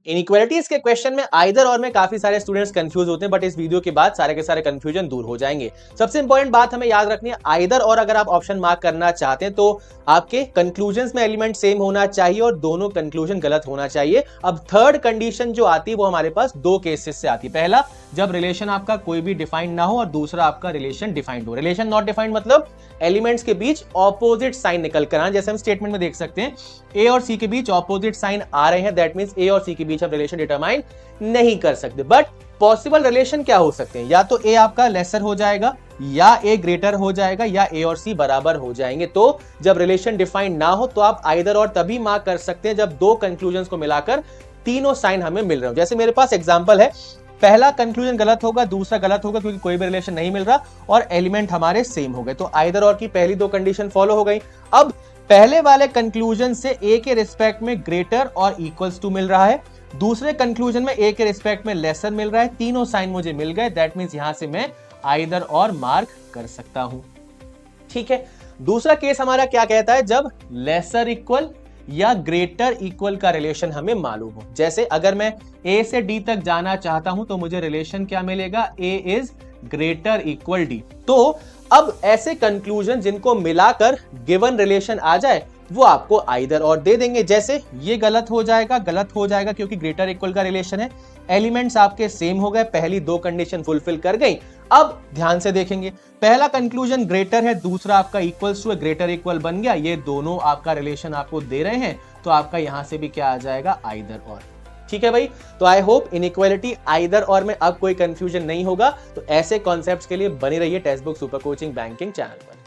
Inequalities के question में either और में काफी सारे स्टूडेंट्स कंफ्यूज होते हैं, बट इस वीडियो के बाद सारे के सारे कंफ्यूजन दूर हो जाएंगे। सबसे इंपॉर्टेंट बात हमें याद रखनी है, आइदर और अगर आप ऑप्शन मार्क करना चाहते हैं तो आपके कंक्लूजन्स में एलिमेंट सेम होना चाहिए और दोनों कंक्लूजन गलत होना चाहिए। अब थर्ड कंडीशन जो आती है वो हमारे पास दो केसेस से आती है। पहला, जब रिलेशन आपका कोई भी डिफाइंड ना हो, और दूसरा आपका रिलेशन डिफाइंड हो। रिलेशन नॉट डिफाइंड मतलब एलिमेंट्स के बीच ऑपोजिट साइन निकल कर आए, जैसे हम स्टेटमेंट में देख सकते हैं ए और सी के बीच ऑपोजिट साइन आ रहे हैं, दैट मींस ए और सी के बीच हम रिलेशन डिटरमाइन नहीं कर सकते। बट पॉसिबल रिलेशन क्या हो सकते हैं, या तो ए आपका लेसर हो जाएगा, या ए ग्रेटर हो जाएगा, या ए और सी बराबर हो जाएंगे। तो जब रिलेशन डिफाइंड ना हो तो आप आइदर और तभी मार्क कर सकते हैं जब दो कंक्लूजन्स को मिलाकर तीनों साइन हमें मिल रहे हो। जैसे मेरे पास एग्जांपल है, पहला कंक्लूजन गलत होगा, दूसरा गलत होगा क्योंकि कोई भी रिलेशन नहीं मिल रहा और एलिमेंट हमारे सेम हो गए, तो आइदर और की पहली दो कंडीशन फॉलो हो गई। अब पहले वाले कंक्लूजन से ए के रिस्पेक्ट में ग्रेटर और इक्वल्स टू मिल रहा है, दूसरे कंक्लूजन में ए के रिस्पेक्ट में लेसर मिल रहा है, तीनों साइन मुझे मिल गए, दैट मींस यहां से मैं आइदर और मार्क कर सकता हूं। ठीक है, दूसरा केस हमारा क्या कहता है, जब लेसर इक्वल या ग्रेटर इक्वल का रिलेशन हमें मालूम हो। जैसे अगर मैं ए से डी तक जाना चाहता हूं तो मुझे रिलेशन क्या मिलेगा, ए इज ग्रेटर इक्वल डी। तो अब ऐसे कंक्लूजन जिनको मिलाकर गिवन रिलेशन आ जाए वो आपको आइदर और दे देंगे। जैसे ये गलत हो जाएगा क्योंकि ग्रेटर इक्वल का रिलेशन है, एलिमेंट्स आपके सेम हो गए, पहली दो कंडीशन फुलफिल कर गई। अब ध्यान से देखेंगे, पहला कंक्लूजन ग्रेटर है, दूसरा आपका इक्वल्स टू ग्रेटर इक्वल बन गया, ये दोनों आपका रिलेशन आपको दे रहे हैं, तो आपका यहां से भी क्या आ जाएगा, आइदर और। ठीक है भाई, तो आई होप इनइक्वालिटी आइदर और में अब कोई कंफ्यूजन नहीं होगा। तो ऐसे कॉन्सेप्ट्स के लिए बने रहिए text book super coaching banking channel पर।